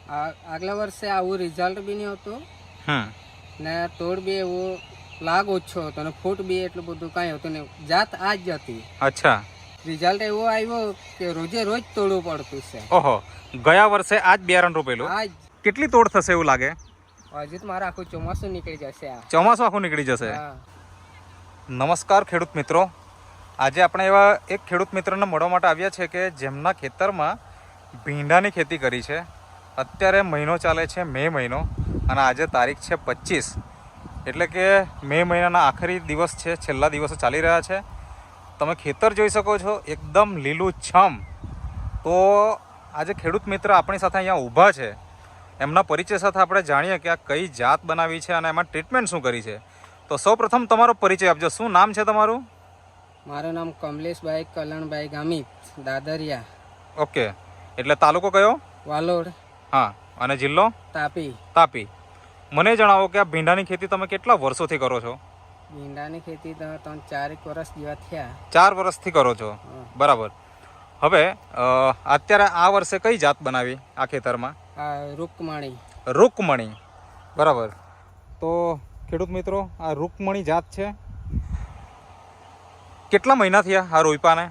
આગલા વર્ષે આવું રિઝલ્ટ બી નહીં હતું હમ ને તોડ બી એવો લાગ ઓછો હતો ને ફૂટ બી એટલું બધું કાંઈ હતું નહીં. જાત આ જ હતી. અચ્છા. રિઝલ્ટ એવો આવ્યો કે રોજે રોજ તોડવું પડતું છે. ઓહો, ગયા વર્ષે આ જ બિયારણ રોપેલું. આ જ કેટલી તોડ થશે એવું લાગે? હજી તો મારે આખું ચોમાસું નીકળી જશે. આ ચોમાસું આખું નીકળી જશે. હા. નમસ્કાર ખેડૂત મિત્રો, આજે આપણે એવા એક ખેડૂત મિત્રને મળવા માટે આવ્યા છે કે જેમના ખેતરમાં ભીંડાની ખેતી કરી છે. અત્યારે મહિનો ચાલે છે મે મહિનો અને આજે તારીખ છે 25, એટલે કે મે મહિનાના આખરી દિવસ છે, છેલ્લા દિવસો ચાલી રહ્યા છે. તમે ખેતર જોઈ શકો છો, એકદમ લીલું છમ. તો આજે ખેડૂત મિત્ર આપણી સાથે અહીંયા ઊભા છે. એમના પરિચય સાથે આપણે જાણીએ કે આ કઈ જાત બનાવી છે અને એમાં ટ્રીટમેન્ટ શું કરી છે. તો સૌપ્રથમ તમારો પરિચય આપજો. શું નામ છે તમારું? મારું નામ કમલેશભાઈ કલણભાઈ ગામિત, દાદરિયા. ઓકે, એટલે તાલુકો કયો? વાલોડ. હા, અને જિલ્લો? તાપી. તાપી. મને જણાવો કે આ ભીંડાની ખેતી તમે કેટલા વર્ષોથી કરો છો? ભીંડાની ખેતી તો 4 વર્ષ જેવા થયા. 4 વર્ષથી કરો છો, બરાબર. હવે અત્યારે આ વર્ષે કઈ જાત બનાવી આ ખેતરમાં? રૂકમણી. રૂકમણી, બરાબર. તો ખેડૂત મિત્રો, આ રૂકમણી જાત છે. કેટલા મહિના થયા આ રોઈપાને?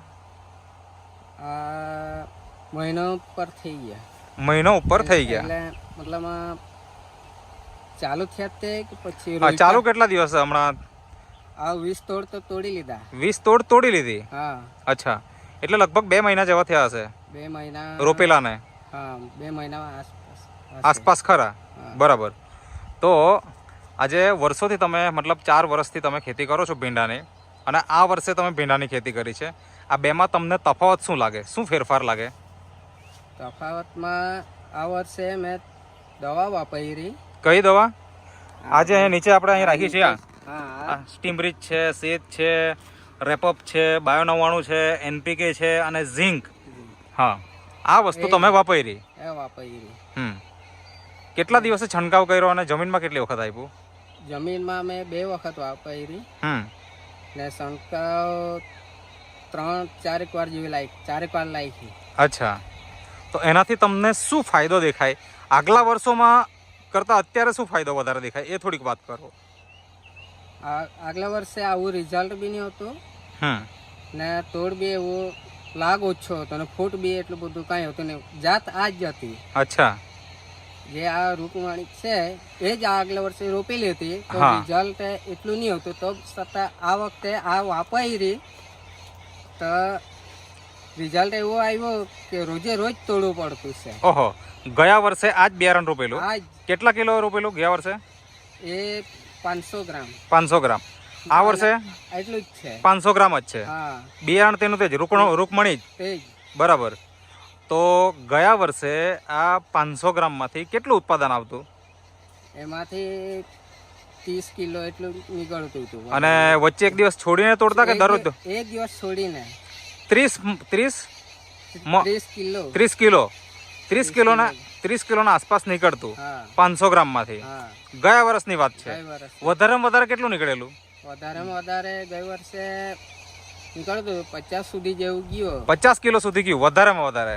મહિનો ઉપર થઈ ગયા. મહિનો ઉપર થઈ ગયા. એટલે મતલબ ચાલુ થયા તે કે પછી? હા, ચાલુ કેટલા દિવસ હમણાં? આ 20 તોડ તો તોડી લીધા. 20 તોડ તોડી લીધી? હા. અચ્છા, એટલે લગભગ 2 મહિના જેવા થયા હશે 2 મહિના રોપેલાને? હા, 2 મહિના આસપાસ ખરા, બરાબર. તો આજે વર્ષોથી તમે મતલબ 4 વર્ષથી તમે ખેતી કરો છો ભીંડાની, અને આ વર્ષે તમે ભીંડાની ખેતી કરી છે. આ બેમાં તમને તફાવત શું લાગે? શું ફેરફાર લાગે? તફાવતમાં આ વર્ષે મેં દવા વાપરી. કઈ દવા? આજે અહીંયા નીચે આપણે અહીં રાખી છે. હા, સ્ટીમરીચ છે, સેત છે, રેપઅપ છે, બાયો 99 છે, એનપીકે છે અને ઝિંક. હા, આ વસ્તુ તમે વાપરી. કેટલા દિવસે છંટકાવ કર્યો અને જમીનમાં કેટલી વખત આપ્યું? જમીનમાં મેં 2 વખત વાપરી ને છંટકાવ 3-4 વાર જેવી લાગી. અચ્છા, તો એનાથી તમને શું ફાયદો દેખાય? આગલા વર્ષોમાં કરતા અત્યારે શું ફાયદો વધારે દેખાય એ થોડીક વાત કરો. આગલા વર્ષે આવું રિઝલ્ટ બી નહીં હતું ને તોડ બી એવો લાગ ઓછો હતો ને ફૂટ બી એટલું બધું કાંઈ હતું નહીં. જાત આ જ હતી. અચ્છા. જે આ રૂકમણી છે એ જ આગલા વર્ષે રોપેલી હતી, તો રિઝલ્ટ એટલું નહીં હતું. તો છતાં આ વખતે આ વાપરી તો રિઝલ્ટ એવો આવ્યો કે રોજે રોજ તોડવું પડતું છે. ઓહો, ગયા વર્ષે આ જ બિયારણ રોપેલું? કેટલા કિલો રોપેલું ગયા વર્ષે? એ 500 ગ્રામ. 500 ગ્રામ. આ વર્ષે એટલું જ છે, 500 ગ્રામ જ છે. બિયારણ તેનું તે જ રૂકમણી જ, બરાબર. તો ગયા વર્ષે આ 500 ગ્રામમાંથી કેટલું ઉત્પાદન આવતું? એમાંથી 30 કિલો એટલું નીકળતું હતું. અને વચ્ચે એક દિવસ છોડીને તોડતા કે દરરોજ? એક દિવસ છોડીને 30 કિલોના આસપાસ નીકળતું 500 ગ્રામમાંથી. ગયા વર્ષની વાત છે. વધારેમાં વધારે કેટલું નીકળેલું? વધારેમાં વધારે ગયા વર્ષે નીકળતું 50 સુધી જેવું ગયું. 50 કિલો સુધી ગયું વધારેમાં વધારે,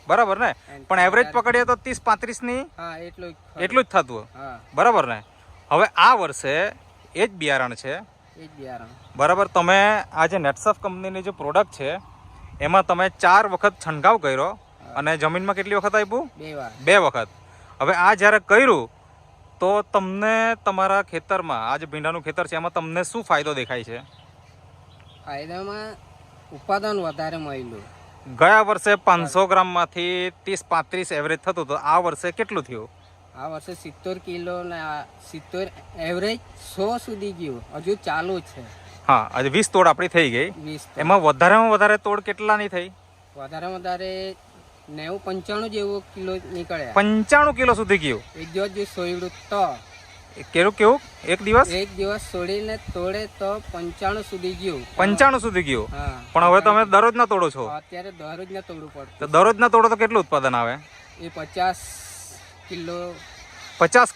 બરાબર ને? પણ એવરેજ પકડીએ તો 30-35 ની એટલું જ થતું, બરાબર ને? હવે આ વર્ષે એ જ બિયારણ છે, બરાબર. તમે આ જે નેટસફ કંપનીની જે પ્રોડક્ટ છે એમાં તમે 4 વખત છંટકાવ કર્યો અને જમીનમાં કેટલી વખત આપ્યું? 2 વખત. હવે આ જ્યારે કર્યું તો તમને તમારા ખેતરમાં, આ જે ભીંડાનું ખેતર છે એમાં તમને શું ફાયદો દેખાય છે? ફાયદામાં ઉત્પાદન વધારે મળ્યું. ગયા વર્ષે 500 ગ્રામમાંથી 30-35 એવરેજ થતું, તો આ વર્ષે કેટલું થયું? આ વર્ષે 70 કિલો ને 70 એવરેજ 100 સુધી ગયું. હજુ ચાલુ છે. હા, આજે 20 તોડ આપણી થઈ ગઈ. એમાં વધારેમાં વધારે તોડ કેટલાની થઈ? વધારેમાં વધારે 90-95 જેવો કિલો નીકળ્યા. 95 કિલો સુધી ગયું એક દિવસ જે સોયડું તો. કેવું એક દિવસ છોડીને તોડે તો 95 સુધી ગયું. 95 સુધી ગયું. પણ હવે તમે દરરોજ ના તોડો છો? અત્યારે દરરોજ ના તોડવું પડતું. તો દરરોજ ના તોડો તો કેટલું ઉત્પાદન આવે? એ 50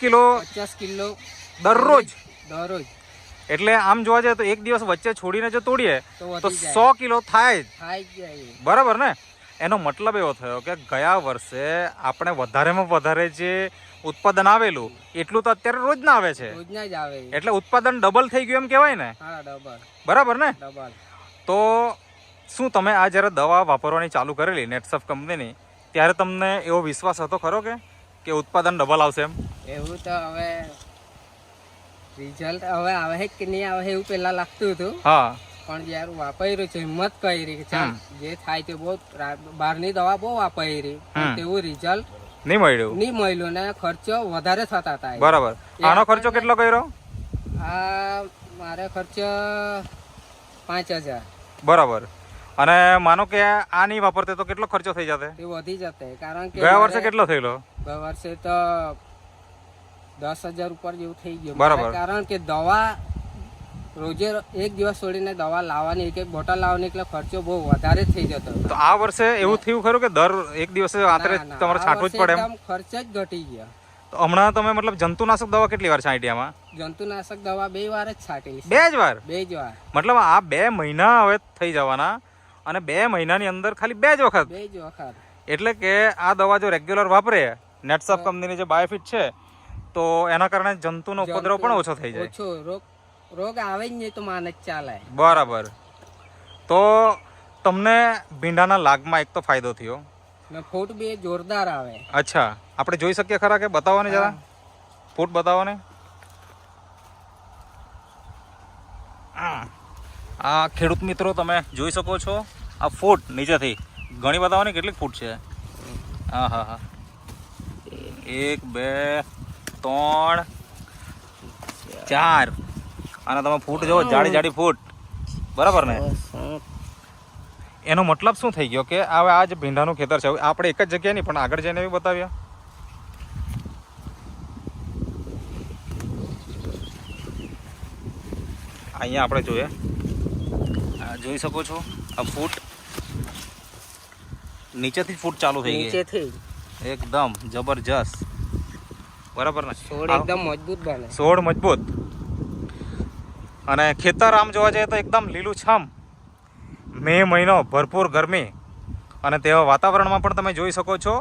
કિલો દરરોજ. એટલે આમ જોવા જાય તો એક દિવસ વચ્ચે છોડીને જો તોડીએ તો 100 કિલો થાય જ, બરાબર ને? એનો મતલબ એવો થયો કે ગયા વર્ષે આપણે વધારેમાં વધારે જે ઉત્પાદન આવેલું એટલું તો અત્યારે રોજ ના આવે છે, રોજના જ આવે. એટલે ઉત્પાદન ડબલ થઈ ગયું એમ કહેવાય ને. હા, ડબલ. બરાબર ને. ડબલ. તો શું તમે આ જ્યારે દવા વાપરવાની ચાલુ કરેલી નેટસફ કંપનીની ત્યારે તમને એવો વિશ્વાસ હતો ખરો કે ઉત્પાદન ડબલ આવશે એમ? એવું તો હવે રિઝલ્ટ હવે આવે કે નહીં આવે એવું પેલા લાગતું હતું. હા. પણ જયારે વાપર્યું છે, હિંમત કરી કે ચાલ જે થાય તે બહુ બહારની દવા બહુ વાપરી, તેવું રિઝલ્ટ નહીં મળ્યું ને ખર્ચો વધારે થતા હતા. બરાબર. આનો ખર્ચો કેટલો કર્યો? આ મારે ખર્ચો 5,000. બરાબર. અને માનો કે આ નહીં વાપરતે તો કેટલો ખર્ચો થઈ જતે? એ વધી જતે. કારણ કે ગયા વર્ષે કેટલો થયેલો? ગયા વર્ષે તો 10,000 ઉપર જેવું થઈ ગયું. બરાબર. કારણ કે દવા રોજે એક દિવસ છોડીને દવા લાવવાની, એક બોટલ લાવવાની, એટલે ખર્ચો બહુ વધારે થઈ જતો. તો આ વર્ષે એવું થયું ખરું કે દર એક દિવસે આતરે તમારે છાંટવું જ પડે એમ? ખર્ચ જ ઘટી ગયા. તો હમણાં તમે મતલબ જંતુનાશક દવા કેટલી વાર છાંટી આમાં? જંતુનાશક દવા 2 વાર જ છાંટેલી. 2 જ વાર? 2 જ વાર. મતલબ આ 2 મહિના હવે થઈ જવાના અને 2 મહિનાની અંદર ખાલી 2 જ વખત. 2 જ વખત. એટલે કે આ દવા જો રેગ્યુલર વાપરે, નેટસફ કંપનીની જે બાયોફિટ છે, તો એના કારણે જંતુનો ઉપદ્રવ પણ ઓછો થઈ જાય. ઓછો રોગ આવે જ નહીં તો માને જ ચાલે. બરાબર. તો તમને ભીંડાના લાગમાં એક તો ફાયદો થયો ને ફૂટ બી જોરદાર આવે. અચ્છા, આપણે જોઈ શકીએ ખરા કે? બતાવો ને જરા, ફૂટ બતાવો ને. આ ખેડૂત મિત્રો તમે જોઈ શકો છો, આ ફૂટ નીચેથી ઘણી બતાવો ને કેટલીક ફૂટ છે. હા હા હા, 1 2 3 4. અને તમે ફૂટ જો, જાડી જાડી ફૂટ. બરાબર ને. એનો મતલબ શું થઈ ગયો કે હવે આ જે ભીંડાનું ખેતર છે, આપણે એક જ જગ્યાએ નહીં પણ આગળ જઈને બી બતાવ્યા. અહીંયા આપણે જોઈએ, જોઈ શકો છો આ ફૂટ નીચેથી જ ફૂટ ચાલુ થઈ ગઈ, નીચેથી એકદમ જબરજસ્ત. બરાબર ને. છોડ એકદમ મજબૂત બને. છોડ મજબૂત. અને ખેતર આમ જોવા જઈએ તો એકદમ લીલુંછમ. મે મહિનો, ભરપૂર ગરમી, અને તેવા વાતાવરણમાં પણ તમે જોઈ શકો છો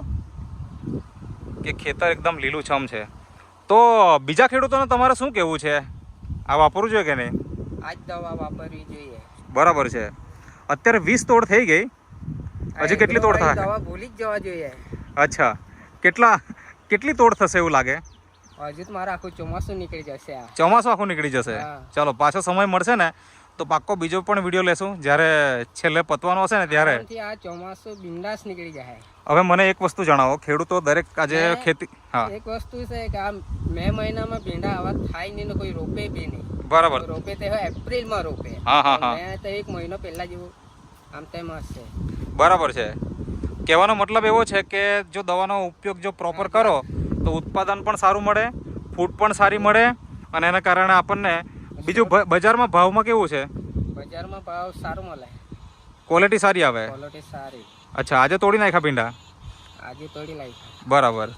કે ખેતર એકદમ લીલુંછમ છે. તો બીજા ખેડૂતોને તમારે શું કહેવું છે? આ વાપરવું જોઈએ કે નહીં? આ જ દવા વાપરવી જોઈએ. બરાબર છે. અત્યારે 20 તોડ થઈ ગઈ, હજી કેટલી તોડ થાય? દવા ભૂલી જ જવા જોઈએ. અચ્છા, કેટલી તોડ થશે એવું લાગે? હજુ તો મારે આખું ચોમાસું નીકળી જશે. ચોમાસું આખું નીકળી જશે. ચાલો, પાછો સમય મળશે ને તો પાક્કો બીજો પણ વિડીયો લેશું, જ્યારે છેલ્લે પતવાનો હશે ને ત્યારે. આ ચોમાસું બિંદાસ નીકળી જાય. હવે મને એક વસ્તુ જણાવો, ખેડૂતો દરેક આજે ખેતી, હા, એક વસ્તુ છે કે આ મે મહિનામાં ભીંડા આવા થાય નહીં ને કોઈ રોપે બી નહીં. બરાબર. રોપે તે એપ્રિલમાં રોપે. હા હા હા. તો 1 મહિનો પહેલા જેવું આમ તેમ હશે. બરાબર છે. કહેવાનો મતલબ એવો છે કે જો દવાનો ઉપયોગ જો પ્રોપર કરો તો ઉત્પાદન પણ સારું મળે, ફૂડ પણ સારી મળે, અને એના કારણે આપણને બીજું બજારમાં ભાવમાં કેવું છે? બજારમાં ભાવ સારું મળે, ક્વોલિટી સારી આવે. ક્વોલિટી સારી. અચ્છા, આજે તોડી નાખ્યા ભીંડા? આજે તોડી નાખ્યા. બરાબર.